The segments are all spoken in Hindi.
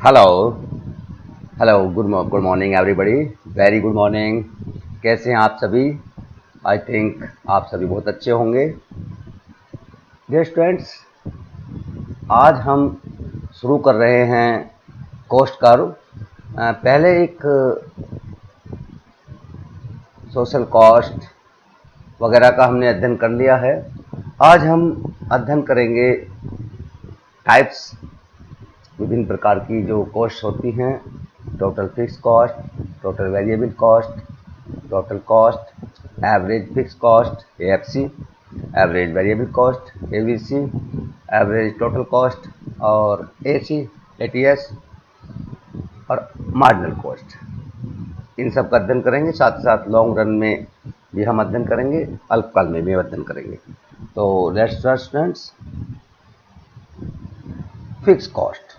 Hello. Hello, good morning everybody. Very good morning. कैसे हैं आप सभी? आई थिंक आप सभी बहुत अच्छे होंगे। डियर स्टूडेंट्स, आज हम शुरू कर रहे हैं कॉस्ट कर्व। पहले एक सोशल कॉस्ट वगैरह का हमने अध्ययन कर लिया है। आज हम अध्ययन करेंगे टाइप्स, विभिन्न प्रकार की जो कॉस्ट होती हैं। Total fix cost, total variable cost, total cost, average fix cost AFC, average variable cost AVC, average total cost और एसी एटीएस और मार्जिनल कॉस्ट। इन सब का अध्ययन करेंगे। साथ ही साथ लॉन्ग रन में भी हम अध्ययन करेंगे, अल्पकाल में भी अध्ययन करेंगे। तो let's start students. Fix cost,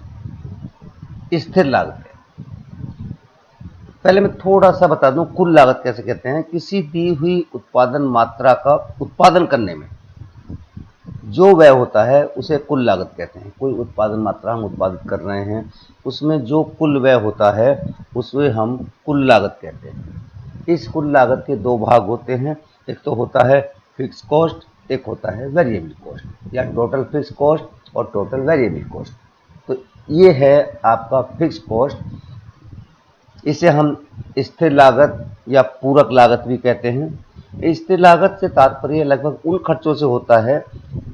स्थिर लागत। पहले मैं थोड़ा सा बता दूं, कुल लागत कैसे कहते हैं। किसी दी हुई उत्पादन मात्रा का उत्पादन करने में जो व्यय होता है उसे कुल लागत कहते हैं। कोई उत्पादन मात्रा हम उत्पादित कर रहे हैं, उसमें जो कुल व्यय होता है उसे हम कुल लागत कहते हैं। इस कुल लागत के दो भाग होते हैं, एक तो होता है फिक्स कॉस्ट, एक होता है वेरिएबल कॉस्ट, या टोटल फिक्स कॉस्ट और टोटल वेरिएबल कॉस्ट। तो ये है आपका फिक्स कॉस्ट। इसे हम स्थिर लागत या पूरक लागत भी कहते हैं। स्थिर लागत से तात्पर्य लगभग उन खर्चों से होता है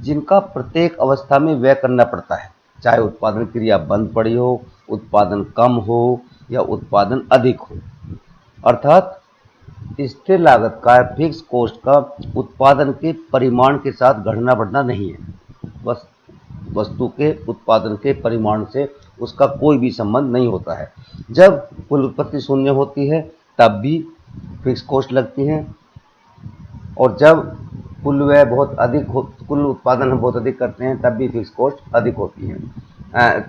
जिनका प्रत्येक अवस्था में व्यय करना पड़ता है, चाहे उत्पादन क्रिया बंद पड़ी हो, उत्पादन कम हो या उत्पादन अधिक हो। अर्थात स्थिर लागत का, फिक्स कॉस्ट का उत्पादन के परिमाण के साथ घटना बढ़ना नहीं है। बस वस्तु के उत्पादन के परिमाण से उसका कोई भी संबंध नहीं होता है। जब कुल उत्पत्ति शून्य होती है तब भी फिक्स कॉस्ट लगती है, और जब कुल व्यय बहुत अधिक हो, कुल उत्पादन हम बहुत अधिक करते हैं, तब भी फिक्स कॉस्ट अधिक होती है,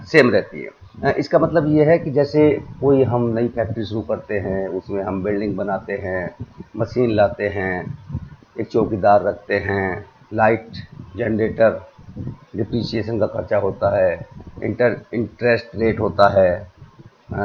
सेम रहती है। इसका मतलब ये है कि जैसे कोई हम नई फैक्ट्री शुरू करते हैं, उसमें हम बिल्डिंग बनाते हैं, मशीन लाते हैं, एक चौकीदार रखते हैं, लाइट, जनरेटर, डिप्रिसिएशन का खर्चा होता है, इंटरेस्ट रेट होता है,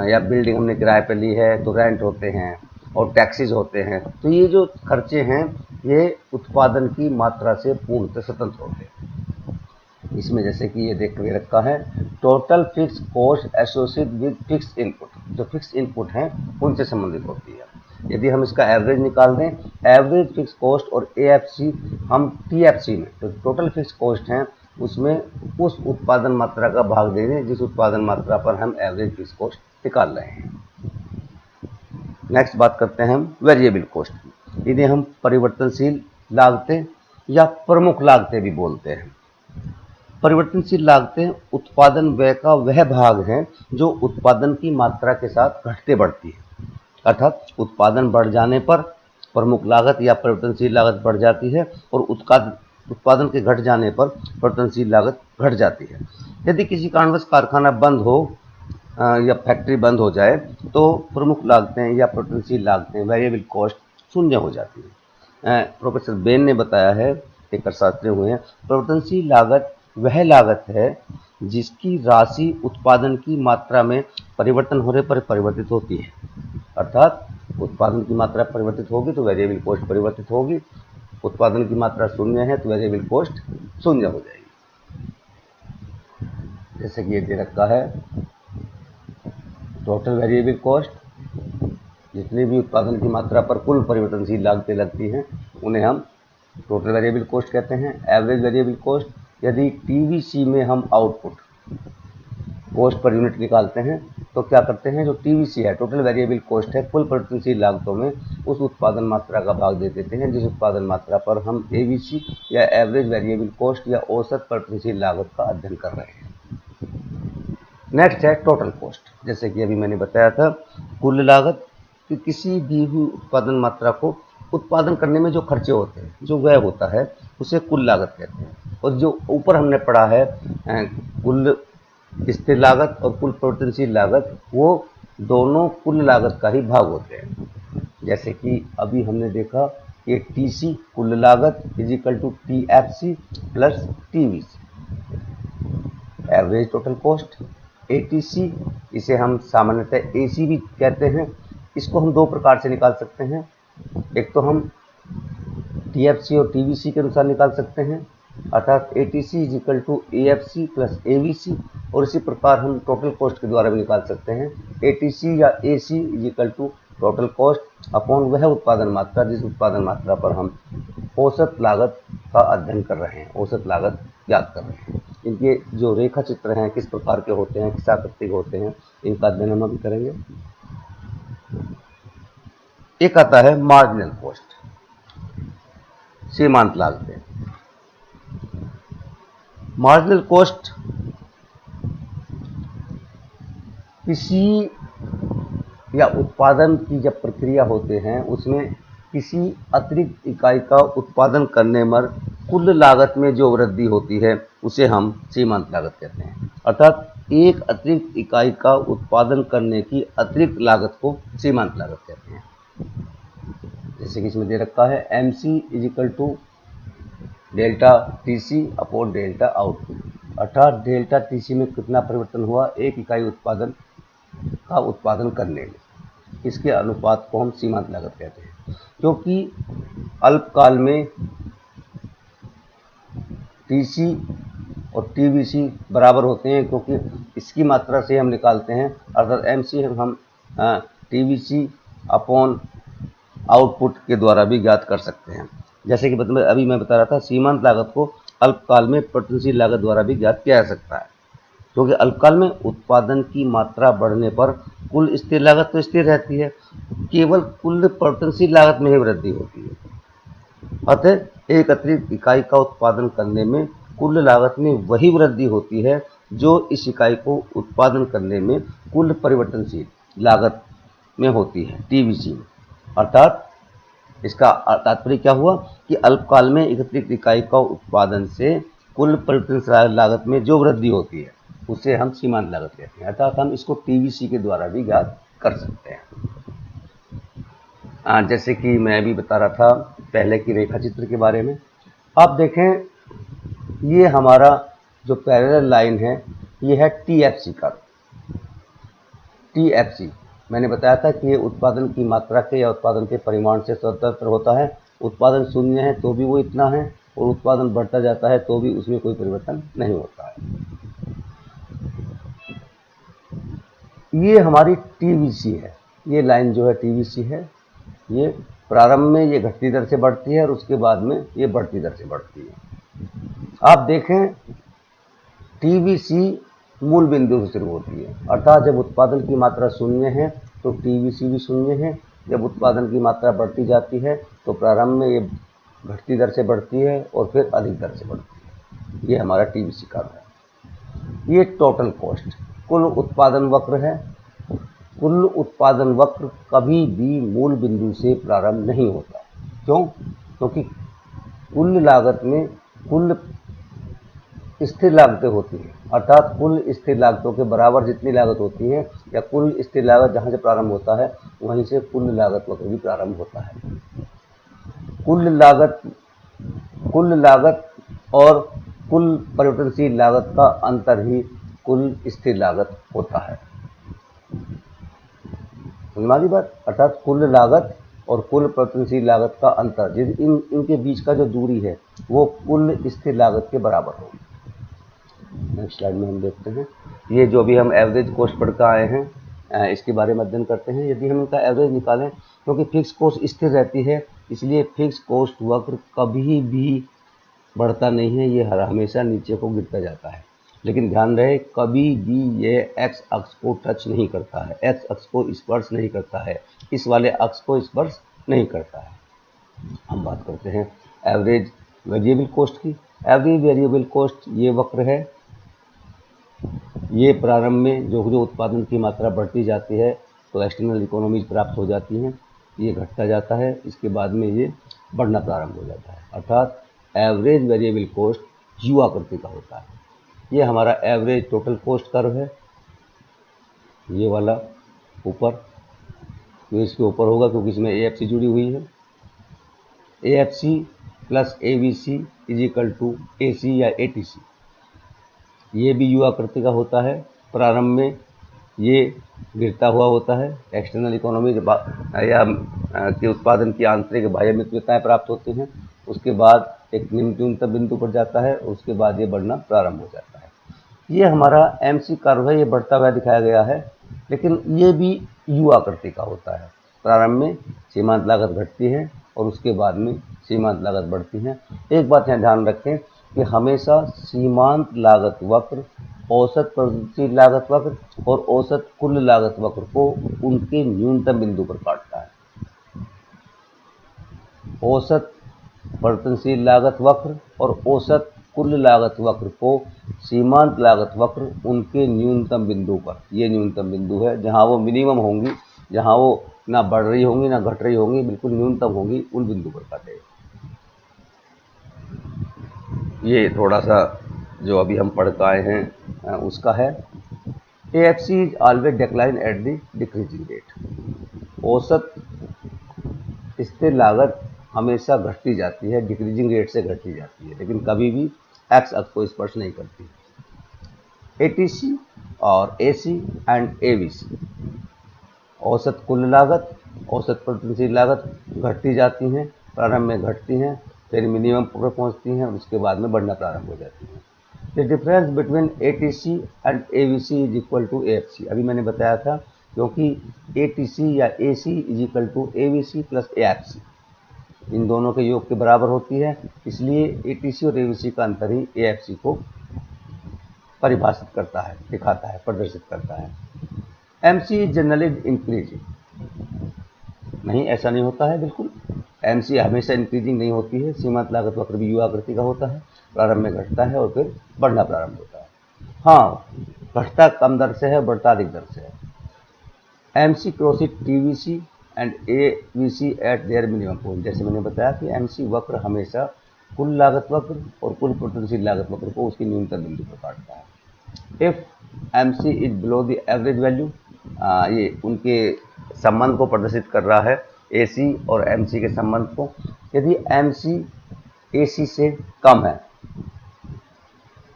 या बिल्डिंग हमने किराए पे ली है तो रेंट होते हैं और टैक्सेस होते हैं। तो ये जो खर्चे हैं ये उत्पादन की मात्रा से पूर्णतः स्वतंत्र होते हैं। इसमें जैसे कि ये देख के रखा है, total fix cost associated with fix input. जो फिक्स इनपुट हैं उनसे संबंधित होती है। यदि हम इसका एवरेज निकाल दें, एवरेज फिक्स कॉस्ट और एएफसी, हम टीएफसी में जो टोटल फिक्स कॉस्ट हैं उसमें उस उत्पादन मात्रा का भाग दे दें जिस उत्पादन मात्रा पर हम एवरेज फिक्स कॉस्ट निकाल रहे हैं। नेक्स्ट बात करते हैं हम वेरिएबल कॉस्ट की। इन्हें हम परिवर्तनशील लागतें या प्रमुख लागतें भी बोलते हैं। परिवर्तनशील लागतें उत्पादन व्यय का वह भाग है जो उत्पादन की मात्रा के साथ घटते बढ़ती है। अर्थात उत्पादन बढ़ जाने पर प्रमुख लागत या परिवर्तनशील लागत बढ़ जाती है, और उत्पादन के घट जाने पर परिवर्तनशील लागत घट जाती है। यदि किसी कारणवश कारखाना बंद हो या फैक्ट्री बंद हो जाए तो प्रमुख लागतें या परिवर्तनशील लागतें, वेरिएबल कॉस्ट, शून्य हो जाती है। प्रोफेसर बेन ने बताया है, एक अर्थशास्त्री हुए हैं, परिवर्तनशील लागत वह लागत है जिसकी राशि उत्पादन की मात्रा में परिवर्तन होने पर परिवर्तित होती है। अर्थात उत्पादन की मात्रा परिवर्तित होगी तो वेरिएबल कॉस्ट परिवर्तित होगी, उत्पादन की मात्रा शून्य है तो वेरिएबल कॉस्ट शून्य हो जाएगी। जैसे कि ये दे रखा है, टोटल वेरिएबल कॉस्ट, जितनी भी उत्पादन की मात्रा पर कुल परिवर्तनशील लागतें लगती हैं उन्हें हम टोटल वेरिएबल कॉस्ट कहते हैं। एवरेज वेरिएबल कॉस्ट, यदि टीवीसी में हम आउटपुट कॉस्ट पर यूनिट निकालते हैं तो क्या करते हैं, जो टीवीसी है, टोटल वेरिएबल कॉस्ट है, कुल परिवर्तनशील लागतों में उस उत्पादन मात्रा का भाग दे देते हैं जिस उत्पादन मात्रा पर हम एवीसी या एवरेज वेरिएबल कॉस्ट या औसत परिवर्तनशील लागत का अध्ययन कर रहे हैं। नेक्स्ट है टोटल कॉस्ट। जैसे कि अभी मैंने बताया था, कुल लागत कि किसी दी हुई उत्पादन मात्रा को उत्पादन करने में जो खर्चे होते हैं, जो व्यय होता है, उसे कुल लागत कहते हैं। और जो ऊपर हमने पढ़ा है कुल स्थिर लागत और कुल परिवर्तनशील लागत, वो दोनों कुल लागत का ही भाग होते हैं। जैसे कि अभी हमने देखा कि टीसी कुल लागत is equal to TFC plus TVC, average total cost. ATC, इसे हम सामान्यतः एसी भी कहते हैं। इसको हम दो प्रकार से निकाल सकते हैं। एक तो हम टीएफसी और टीवीसी के अनुसार निकाल सकते हैं, अर्थात ATC is equal to AFC plus AVC, और इसी प्रकार हम टोटल कॉस्ट के द्वारा भी निकाल सकते हैं। एटीसी या AC is equal to total cost upon वह उत्पादन मात्रा जिस उत्पादन मात्रा पर हम औसत लागत का अध्ययन कर रहे हैं, औसत लागत ज्ञात कर रहे हैं। इनके जो रेखा चित्र हैं किस प्रकार के होते हैं, किस आकृति के होते हैं, इनका अध्ययन हम अभी करेंगे। एक आता है मार्जिनल कॉस्ट, सीमांत लागतें। मार्जिनल कॉस्ट किसी या उत्पादन की जब प्रक्रिया होते हैं उसमें किसी अतिरिक्त इकाई का उत्पादन करने पर कुल लागत में जो वृद्धि होती है उसे हम सीमांत लागत कहते हैं। अर्थात एक अतिरिक्त इकाई का उत्पादन करने की अतिरिक्त लागत को सीमांत लागत कहते हैं। जैसे कि इसमें दे रखा है MC is equal to delta TC upon delta output, अर्थात डेल्टा TC में कितना परिवर्तन हुआ एक इकाई उत्पादन का उत्पादन करने में, इसके अनुपात को हम सीमांत लागत कहते हैं। क्योंकि अल्पकाल में TC और TVC बराबर होते हैं, क्योंकि इसकी मात्रा से हम निकालते हैं, अर्थात MC हम TVC अपॉन आउटपुट के द्वारा भी ज्ञात कर सकते हैं। जैसे कि अभी मैं बता रहा था, सीमांत लागत को अल्पकाल में परिवर्तनशील लागत द्वारा भी ज्ञात किया जा सकता है, क्योंकि अल्पकाल में उत्पादन की मात्रा बढ़ने पर कुल स्थिर लागत तो स्थिर रहती है, केवल कुल परिवर्तनशील लागत में ही वृद्धि होती है। अतः एक अतिरिक्त इकाई का उत्पादन करने में कुल लागत में वही वृद्धि होती है जो इस इकाई को उत्पादन करने में कुल परिवर्तनशील लागत में होती है, TVC में। अर्थात इसका तात्पर्य क्या हुआ कि अल्पकाल में एक अतिरिक्त इकाई का उत्पादन से कुल परिवर्तनशील लागत में जो वृद्धि होती है उसे हम सीमांत लागत कहते हैं। अर्थात हम इसको TVC के द्वारा भी ज्ञात कर सकते हैं। जैसे कि मैं अभी बता रहा था पहले की रेखा चित्र के बारे में। आप देखें, ये हमारा जो पैरेलल लाइन है ये है TFC का। TFC मैंने बताया था कि ये उत्पादन की मात्रा के या उत्पादन के परिमाण से स्वतंत्र होता है। उत्पादन शून्य है तो भी वो इतना है, और उत्पादन बढ़ता जाता है तो भी उसमें कोई परिवर्तन नहीं होता है। ये हमारी TVC है, ये लाइन जो है TVC है। ये प्रारंभ में ये घटती दर से बढ़ती है और उसके बाद में ये बढ़ती दर से बढ़ती है। आप देखें, TVC मूल बिंदु से शुरू होती है, अर्थात जब उत्पादन की मात्रा शून्य है तो TVC भी शून्य है। जब उत्पादन की मात्रा बढ़ती जाती है तो प्रारंभ में ये घटती दर से बढ़ती है और फिर अधिक दर से बढ़ती है। ये हमारा TVC कर्व है। ये टोटल कॉस्ट, कुल उत्पादन वक्र है। कुल उत्पादन वक्र कभी भी मूल बिंदु से प्रारंभ नहीं होता। क्यों? क्योंकि कुल लागत में कुल स्थिर लागतें होती हैं, अर्थात कुल स्थिर लागतों के बराबर जितनी लागत होती है, या कुल स्थिर लागत जहाँ से प्रारंभ होता है वहीं से कुल लागत वक्र भी प्रारंभ होता है। कुल लागत और कुल परिवर्तनशील लागत का अंतर ही कुल स्थिर लागत होता है। हमारी बात, अर्थात कुल लागत और कुल परिवर्तनशील लागत का अंतर, इनके बीच का जो दूरी है वो कुल स्थिर लागत के बराबर होगी। नेक्स्ट स्लाइड में हम देखते हैं, ये जो भी हम एवरेज कॉस्ट पढ़ कर आए हैं इसके बारे में अध्ययन करते हैं। यदि हम इनका एवरेज निकालें, क्योंकि फिक्स कॉस्ट स्थिर रहती है इसलिए फिक्स कॉस्ट वक्र कभी भी बढ़ता नहीं है, ये हमेशा नीचे को गिरता जाता है। लेकिन ध्यान रहे, कभी भी ये एक्स अक्ष को टच नहीं करता है, एक्स अक्ष को स्पर्श नहीं करता है, इस वाले अक्ष को स्पर्श नहीं करता है। हम बात करते हैं एवरेज वेरिएबल कॉस्ट की। एवरेज वेरिएबल कॉस्ट ये वक्र है। ये प्रारंभ में जो उत्पादन की मात्रा बढ़ती जाती है तो एक्सटर्नल इकोनॉमीज प्राप्त हो जाती हैं, ये घटता जाता है, इसके बाद में ये बढ़ना प्रारंभ हो जाता है। अर्थात एवरेज वेरिएबल कॉस्ट यू आकृति का होता है। ये हमारा एवरेज टोटल कॉस्ट कर्व है, ये वाला ऊपर, तो इसके ऊपर होगा क्योंकि इसमें AFC जुड़ी हुई है। AFC plus ABC is equal to AC या ATC, ये भी यू आकृति का होता है। प्रारंभ में ये गिरता हुआ होता है, एक्सटर्नल इकोनॉमी या के उत्पादन की आंतरिक बाह्य मित्रताएं प्राप्त होती हैं। उसके बाद एक न्यूनतम बिंदु पर जाता है, उसके बाद ये बढ़ना प्रारंभ हो जाता है। ये हमारा MC कर्व है, ये बढ़ता हुआ दिखाया गया है, लेकिन ये भी U आकृति का होता है। प्रारंभ में सीमांत लागत घटती है और उसके बाद में सीमांत लागत बढ़ती है। एक बात यहाँ ध्यान रखें कि हमेशा सीमांत लागत वक्र औसत परिवर्तनशील लागत वक्र और औसत कुल लागत वक्र को उनके न्यूनतम बिंदु पर काटता है। औसत परिवर्तनशील लागत वक्र और औसत कुल लागत वक्र को सीमांत लागत वक्र उनके न्यूनतम बिंदु पर, ये न्यूनतम बिंदु है जहां वो मिनिमम होंगी, जहां वो ना बढ़ रही होंगी ना घट रही होंगी, बिल्कुल न्यूनतम होंगी, उन बिंदु पर काटेगा। ये थोड़ा सा जो अभी हम पढ़ के आए हैं उसका है। AFC is always decline at the decreasing rate. औसत स्थिर लागत हमेशा घटती जाती है, डिक्रीजिंग रेट से घटती जाती है, लेकिन कभी भी एक्स अक्ष को स्पर्श नहीं करती। ATC और AC एंड AVC, औसत कुल लागत, औसत परिवर्तनशील लागत घटती जाती हैं, प्रारंभ में घटती हैं, फिर मिनिमम पर पहुंचती हैं, उसके बाद में बढ़ना प्रारंभ हो जाती हैं। The difference between ATC and AVC is equal to AFC। अभी मैंने बताया था, क्योंकि ATC या AC is equal to AVC plus AFC, इन दोनों के योग के बराबर होती है, इसलिए ATC और AVC का अंतर ही AFC को परिभाषित करता है, दिखाता है, प्रदर्शित करता है। MC इज जनरली इंक्रीजिंग, नहीं ऐसा नहीं होता है बिल्कुल। MC हमेशा इंक्रीजिंग नहीं होती है। सीमांत लागत वक्र भी U आकृति का होता है, प्रारंभ में घटता है और फिर बढ़ना प्रारंभ होता है। हाँ, घटता कम दर से है, बढ़ता अधिक दर से है। MC crosses TVC and AVC eight there minimum point. जैसे मैंने बताया कि MC वक्र हमेशा कुल लागत वक्र और कुल परिवर्तनशील लागत वक्र को उसकी न्यूनतम बिंदु पर काटता है। If MC is below the average value, ये उनके संबंध को प्रदर्शित कर रहा है, AC और MC के संबंध को। यदि MC AC से कम है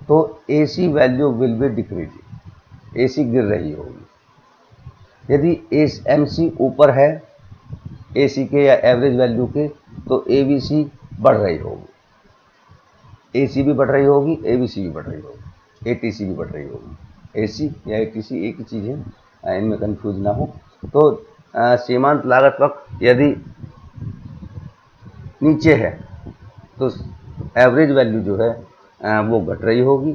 तो AC value will be decreasing, AC गिर रही होगी। यदि MC ऊपर है AC के या एवरेज वैल्यू के, तो AVC बढ़ रही होगी, AC भी बढ़ रही होगी, AVC भी बढ़ रही होगी, ATC भी बढ़ रही होगी। AC या ATC एक ही चीज़ है, इनमें कंफ्यूज ना हो। तो सीमांत लागत वक्र यदि नीचे है तो एवरेज वैल्यू जो है वो घट रही होगी।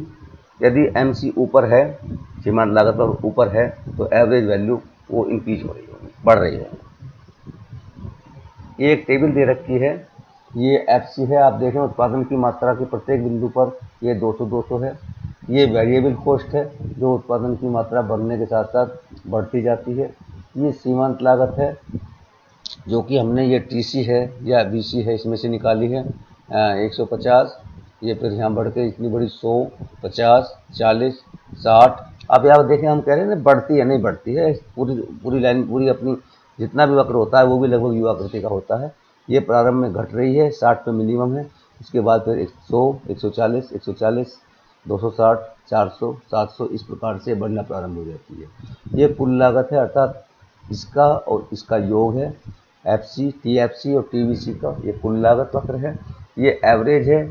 यदि MC ऊपर है, सीमांत लागत वक्र ऊपर है, तो एवरेज वैल्यू वो इंक्रीज हो रही होगी, बढ़ रही है। ये एक टेबल दे रखी है, ये FC है, आप देखें उत्पादन की मात्रा के प्रत्येक बिंदु पर ये 200-200 है। ये वेरिएबल कॉस्ट है जो उत्पादन की मात्रा बढ़ने के साथ साथ बढ़ती जाती है। ये सीमांत लागत है जो कि हमने ये TC है या BC है इसमें से निकाली है, 150, ये फिर यहाँ बढ़ के इतनी बड़ी 100, 50, 40, 60। अब यहाँ देखें, हम कह रहे हैं ना बढ़ती है, नहीं बढ़ती है, पूरी लाइन पूरी अपनी जितना भी वक्र होता है वो भी लगभग U आकृति का होता है। ये प्रारंभ में घट रही है, 60 पे मिनिमम है, उसके बाद फिर 100, 140, 140, 260, 400, 700, इस प्रकार से बढ़ना प्रारंभ हो जाती है। ये कुल लागत है, अर्थात इसका और इसका योग है, FC, TFC और TVC का ये कुल लागत वक्र है। ये एवरेज है,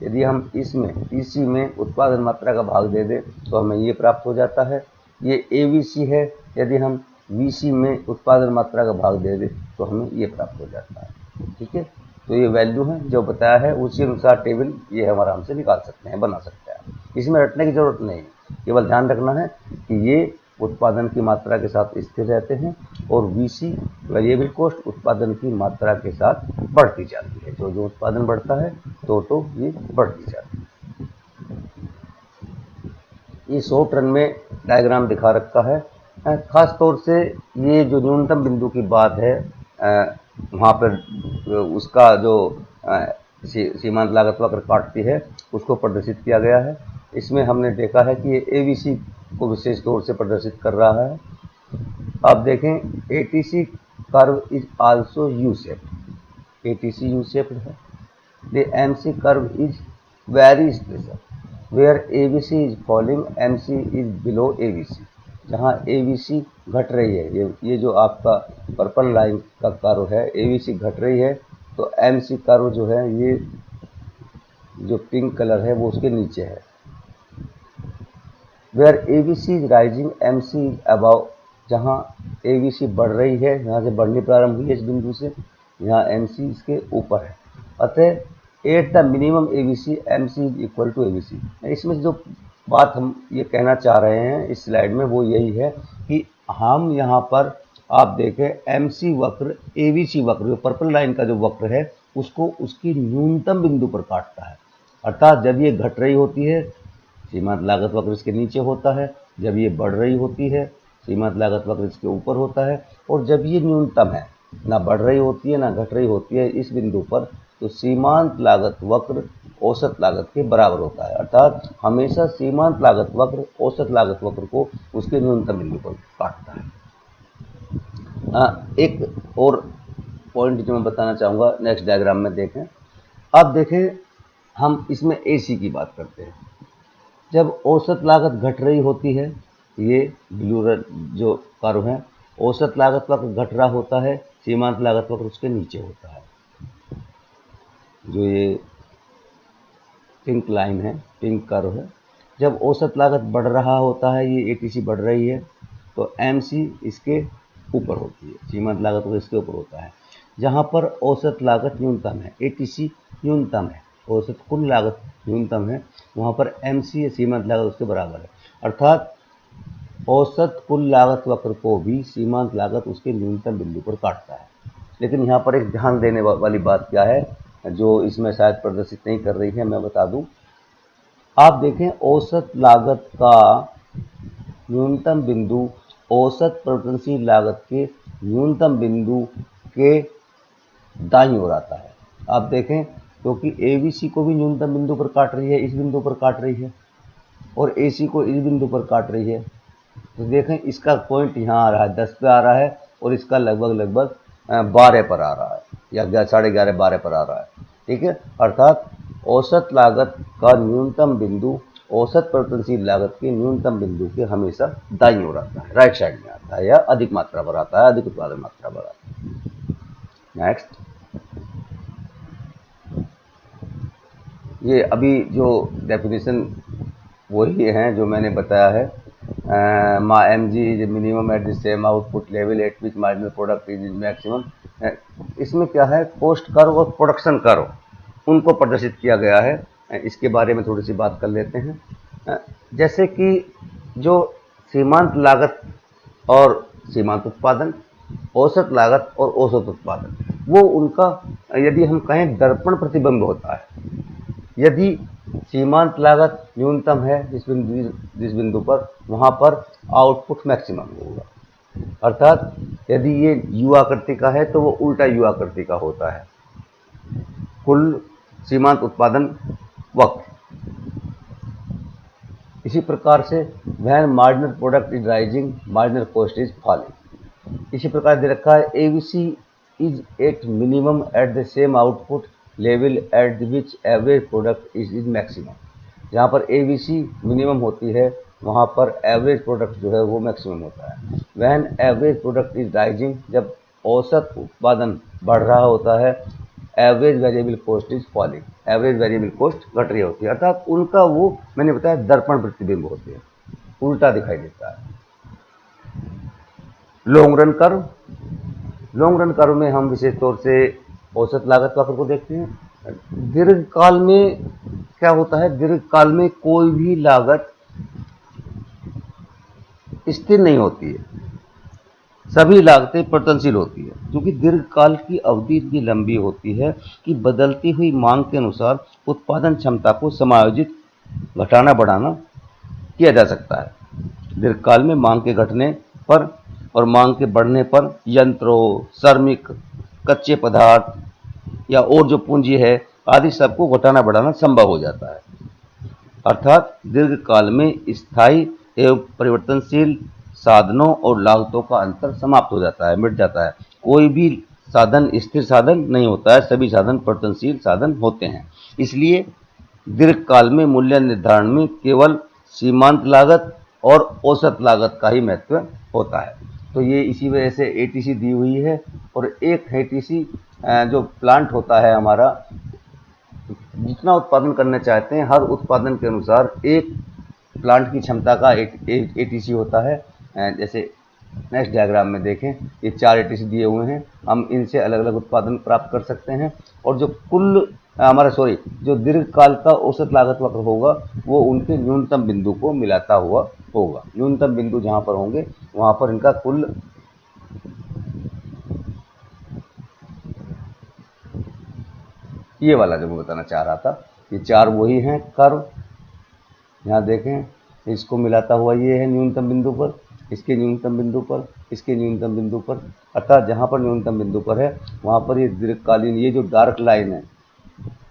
यदि हम इसमें TC में उत्पादन मात्रा का भाग दे दें तो हमें ये प्राप्त हो जाता है। ये AVC है, यदि हम VC में उत्पादन मात्रा का भाग दे दें तो हमें ये प्राप्त हो जाता है। ठीक है, तो ये वैल्यू है जो बताया है, उसी अनुसार टेबल ये हम आराम से निकाल सकते हैं, बना सकते हैं। इसमें रटने की जरूरत नहीं, केवल ध्यान रखना है कि ये उत्पादन की मात्रा के साथ स्थिर रहते हैं और VC वेरिएबल कॉस्ट उत्पादन की मात्रा के साथ बढ़ती जाती है। जो उत्पादन बढ़ता है तो ये बढ़ती जाती है। ये 100 टन में डायग्राम दिखा रखा है। खास तौर से ये जो न्यूनतम बिंदु की बात है, वहाँ पर उसका जो सीमांत लागत वक्र काटती है उसको प्रदर्शित किया गया है। इसमें हमने देखा है कि ये AVC को विशेष तौर से प्रदर्शित कर रहा है। अब देखें, ATC curve is also U shaped, ATC U shaped है। The MC curve is very special, where ABC is falling MC is below ABC. जहाँ एबीसी घट रही है, ये जो आपका पर्पल लाइन का कर्व है, एबीसी घट रही है तो एमसी कर्व जो है, ये जो पिंक कलर है वो उसके नीचे है। Where ABC is rising MC is above. जहाँ एबीसी बढ़ रही है, यहाँ से बढ़नी प्रारंभ हुई है इस बिंदु से, यहाँ एमसी इसके ऊपर है। अतः at the minimum ABC MC is equal to ABC. इसमें जो बात हम ये कहना चाह रहे हैं इस स्लाइड में वो यही है कि हम यहाँ पर आप देखें एमसी वक्र एबीसी वक्र, जो पर्पल लाइन का जो वक्र है उसको उसकी न्यूनतम बिंदु पर काटता है। अर्थात जब ये घट रही होती है सीमांत लागत वक्र इसके नीचे होता है, जब ये बढ़ रही होती है सीमांत लागत वक्र इसके ऊपर होता है, और जब ये न्यूनतम है, ना बढ़ रही होती है ना घट रही होती है इस बिंदु पर, तो सीमांत लागत वक्र औसत लागत के बराबर होता है। अर्थात हमेशा सीमांत लागत वक्र औसत लागत वक्र को उसके न्यूनतम बिंदु पर काटता है। एक और पॉइंट जो मैं बताना चाहूँगा नेक्स्ट डायग्राम में देखें। अब देखें हम इसमें एसी की बात करते हैं। जब औसत लागत घट रही होती है, ये ब्लू जो कर्व है, औसत लागत वक्र घट रहा होता है, सीमांत लागत वक्र उसके नीचे होता है। जो ये पिंक लाइन है, पिंक कर्व है, जब औसत लागत बढ़ रहा होता है, ये एटीसी बढ़ रही है, तो एमसी इसके ऊपर होती है, सीमांत लागत वक्र इसके ऊपर होता है। जहाँ पर औसत लागत न्यूनतम है, एटीसी न्यूनतम है, औसत कुल लागत न्यूनतम है, वहाँ पर एमसी सीमांत लागत उसके बराबर है। अर्थात औसत कुल लागत वक्र को भी सीमांत लागत उसके न्यूनतम बिंदु पर काटता है। लेकिन यहाँ पर एक ध्यान देने वाली बात क्या है, जो इसमें शायद प्रदर्शित नहीं कर रही है, मैं बता दूं। आप देखें औसत लागत का न्यूनतम बिंदु औसत परिवर्तनशील लागत के न्यूनतम बिंदु के दाईं ओर आता है। आप देखें क्योंकि एबीसी को भी न्यूनतम बिंदु पर काट रही है, इस बिंदु पर काट रही है, और एसी को इस बिंदु पर काट रही है। तो देखें इसका पॉइंट यहाँ आ रहा है 10 पे आ रहा है, और इसका लगभग 12 पर आ रहा है, या 11:30 12 पर आ रहा है। ठीक है, अर्थात औसत लागत का न्यूनतम बिंदु औसत परिवर्तनशील लागत के न्यूनतम बिंदु के हमेशा दाईं ओर आता है, राइट साइड में आता है, या अधिक मात्रा पर आता है, अधिक उत्पादन मात्रा पर आता है। नेक्स्ट, ये अभी जो डेफिनेशन वही है जो मैंने बताया है, मा M G is minimum at the same output level at which marginal product is maximum. इसमें क्या है, कॉस्ट कर्व और प्रोडक्शन कर्व उनको प्रदर्शित किया गया है। इसके बारे में थोड़ी सी बात कर लेते हैं। जैसे कि जो सीमांत लागत और सीमांत उत्पादन, औसत लागत और औसत उत्पादन, वो उनका यदि हम कहें दर्पण प्रतिबिंब होता है। यदि सीमांत लागत न्यूनतम है जिस बिंदु पर, वहाँ पर आउटपुट मैक्सिमम होगा। अर्थात यदि ये यू आकृति का है तो वो उल्टा यू आकृति का होता है, कुल सीमांत उत्पादन वक्र। इसी प्रकार से when marginal product is rising marginal cost is falling. इसी प्रकार दे रखा है ABC is at minimum at the same output level at which average product is maximum. जहाँ पर एबीसी मिनिमम होती है वहाँ पर एवरेज प्रोडक्ट जो है वो मैक्सिमम होता है। When average product is rising, जब औसत उत्पादन बढ़ रहा होता है, average variable cost is falling, average variable cost घट रही होती है। अर्थात उनका वो मैंने बताया दर्पण प्रतिबिंब होते हैं, उल्टा दिखाई देता है। Long run curve, long run curve में हम विशेष तौर से औसत लागत वक्र को देखते हैं। दीर्घकाल में क्या होता है, दीर्घकाल में कोई भी लागत स्थिर नहीं होती है, सभी लागतें परिवर्तनशील होती है, क्योंकि दीर्घकाल की अवधि इतनी लंबी होती है कि बदलती हुई मांग के अनुसार उत्पादन क्षमता को समायोजित घटाना बढ़ाना किया जा सकता है। दीर्घकाल में मांग के घटने पर और मांग के बढ़ने पर यंत्रों, श्रमिक, कच्चे पदार्थ या और जो पूंजी है आदि सबको घटाना बढ़ाना संभव हो जाता है। अर्थात दीर्घकाल में स्थायी एवं परिवर्तनशील साधनों और लागतों का अंतर समाप्त हो जाता है, मिट जाता है। कोई भी साधन स्थिर साधन नहीं होता है, सभी साधन परिवर्तनशील साधन होते हैं। इसलिए दीर्घकाल में मूल्य निर्धारण में केवल सीमांत लागत और औसत लागत का ही महत्व होता है। तो ये इसी वजह से एटीसी दी हुई है, और एक एटीसी जो प्लांट होता है हमारा, जितना उत्पादन करना चाहते हैं हर उत्पादन के अनुसार एक प्लांट की क्षमता का एटीसी होता है। जैसे नेक्स्ट डायग्राम में देखें, ये 4 एटीसी दिए हुए हैं, हम इनसे अलग अलग उत्पादन प्राप्त कर सकते हैं। और जो कुल हमारा जो दीर्घकाल का औसत लागत वक्र होगा वो उनके न्यूनतम बिंदु को मिलाता हुआ होगा। न्यूनतम बिंदु जहां पर होंगे वहां पर इनका कुल ये वाला जो मैं बताना चाह रहा था, ये 4 वही हैं कर्व, यहाँ देखें, इसको मिलाता हुआ ये है न्यूनतम बिंदु पर, इसके न्यूनतम बिंदु पर, इसके न्यूनतम बिंदु पर, अर्थात जहाँ पर न्यूनतम बिंदु पर है वहाँ पर ये दीर्घकालीन, ये जो डार्क लाइन है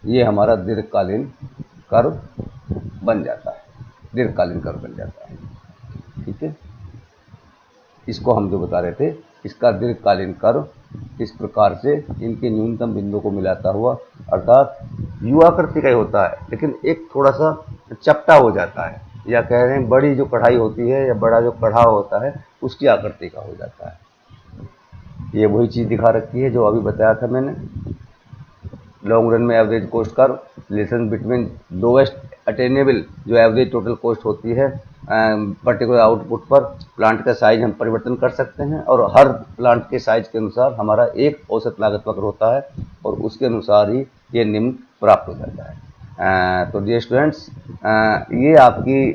ये हमारा दीर्घकालीन कर्व बन जाता है, दीर्घकालीन कर्व बन जाता है। ठीक है, इसको हम जो बता रहे थे, इसका दीर्घकालीन कर्व इस प्रकार से इनके न्यूनतम बिंदु को मिलाता हुआ, अर्थात यू आकृति का ही होता है, लेकिन एक थोड़ा सा चपटा हो जाता है, या कह रहे हैं बड़ी जो कढ़ाई होती है या बड़ा जो कढ़ाव होता है उसकी आकृति का हो जाता है। ये वही चीज़ दिखा रखी है जो अभी बताया था मैंने। लॉन्ग रन में average cost curve, relation between lowest attainable जो एवरेज टोटल कॉस्ट होती है पर्टिकुलर आउटपुट पर, प्लांट का साइज हम परिवर्तन कर सकते हैं, और हर प्लांट के साइज के अनुसार हमारा एक औसत लागत वक्र होता है, और उसके अनुसार ही ये निम्न प्राप्त हो जाता है। तो डियर स्टूडेंट्स, ये आपकी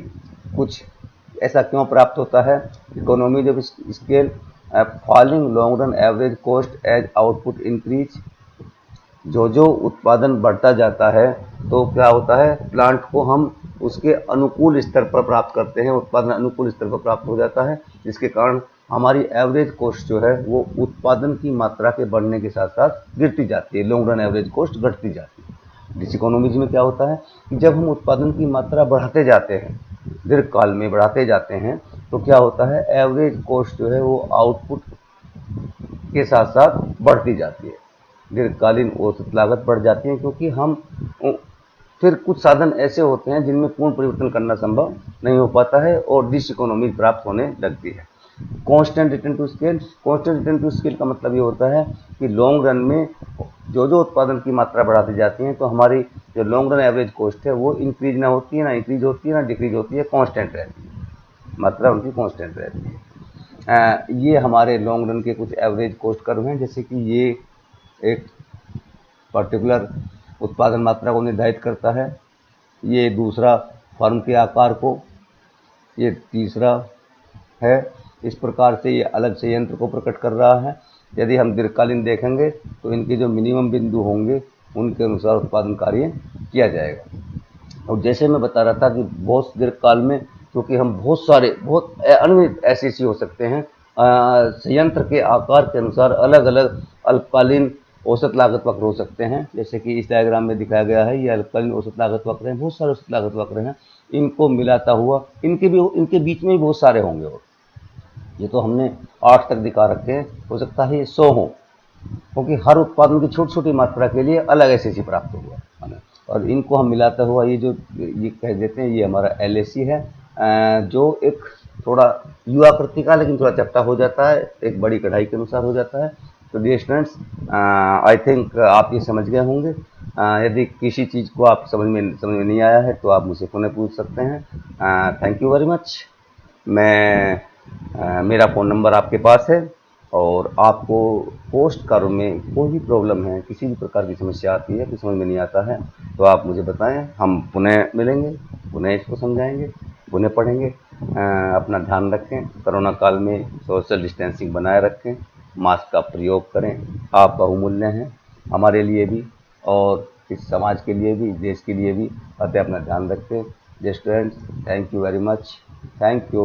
कुछ ऐसा क्यों प्राप्त होता है, economy of scale, falling long run average cost as output increase, जो जो उत्पादन बढ़ता जाता है तो क्या होता है, प्लांट को हम उसके अनुकूल स्तर पर प्राप्त करते हैं, उत्पादन अनुकूल स्तर पर प्राप्त हो जाता है, जिसके कारण हमारी एवरेज कॉस्ट जो है वो उत्पादन की मात्रा के बढ़ने के साथ साथ गिरती जाती है, लॉन्ग रन एवरेज कॉस्ट घटती जाती है। डिसइकोनॉमीज में क्या होता है कि जब हम उत्पादन की मात्रा बढ़ाते जाते हैं, दीर्घकाल में बढ़ाते जाते हैं, तो क्या होता है, एवरेज कॉस्ट जो है वो आउटपुट के साथ साथ बढ़ती जाती है, दीर्घकालीन औसत लागत बढ़ जाती है, क्योंकि हम फिर कुछ साधन ऐसे होते हैं जिनमें पूर्ण परिवर्तन करना संभव नहीं हो पाता है और डिसइकोनॉमी प्राप्त होने लगती है। Constant return to scale, constant return to scale का मतलब ये होता है कि लॉन्ग रन में जो जो उत्पादन की मात्रा बढ़ाती जाती है तो हमारी जो लॉन्ग रन एवरेज कॉस्ट है वो इंक्रीज ना होती है, ना इंक्रीज होती है, ना डिक्रीज होती है, कांस्टेंट रहती है, मात्रा उनकी कांस्टेंट रहती है। ये हमारे लॉन्ग रन के कुछ एवरेज कॉस्ट कर्व हैं, जैसे कि ये एक पर्टिकुलर उत्पादन मात्रा को निर्धारित करता है, ये दूसरा फर्म के आकार को, ये तीसरा है, इस प्रकार से ये अलग से यंत्र को प्रकट कर रहा है। यदि हम दीर्घकालीन देखेंगे तो इनके जो मिनिमम बिंदु होंगे उनके अनुसार उत्पादन कार्य किया जाएगा। और जैसे मैं बता रहा था कि बहुत दीर्घकाल में क्योंकि हम बहुत अन्य ऐसे हो सकते हैं, संयंत्र के आकार के अनुसार अलग अलग अल्पकालीन औसत लागत वक्र हो सकते हैं, जैसे कि इस डायग्राम में दिखाया गया है, ये अल्पकालीन औसत लागत वक्र हैं, बहुत सारे औसत लागत वक्र हैं, इनको मिलाता हुआ इनके बीच में भी बहुत सारे होंगे, और ये तो हमने 8 तक दिखा रखे हैं, हो सकता है ये 100 हो, क्योंकि हर उत्पादन की छोटी छोटी मात्रा के लिए अलग एसएसी प्राप्त होगा हमें, और इनको हम मिलाता हुआ ये कह देते हैं ये हमारा एलएसी है, जो एक थोड़ा यू आकृति का लेकिन थोड़ा चपटा हो जाता है, एक बड़ी कढ़ाई के अनुसार हो जाता है। तो डियर स्टूडेंट्स, आई थिंक आप ये समझ गए होंगे। यदि किसी चीज़ को आप समझ में नहीं आया है तो आप मुझसे पुनः पूछ सकते हैं। Thank you very much. मेरा फ़ोन नंबर आपके पास है, और आपको पोस्ट कर्व में कोई भी प्रॉब्लम है, किसी भी प्रकार की समस्या आती है, कुछ समझ में नहीं आता है, तो आप मुझे बताएं, हम पुनः मिलेंगे, पुनः इसको समझाएंगे, पुनः पढ़ेंगे। अपना ध्यान रखें, कोरोना काल में सोशल डिस्टेंसिंग बनाए रखें, मास्क का प्रयोग करें, आप बहुमूल्य हैं हमारे लिए भी और इस समाज के लिए भी, देश के लिए भी, अतः अपना ध्यान रखें। Students, thank you very much, thank you.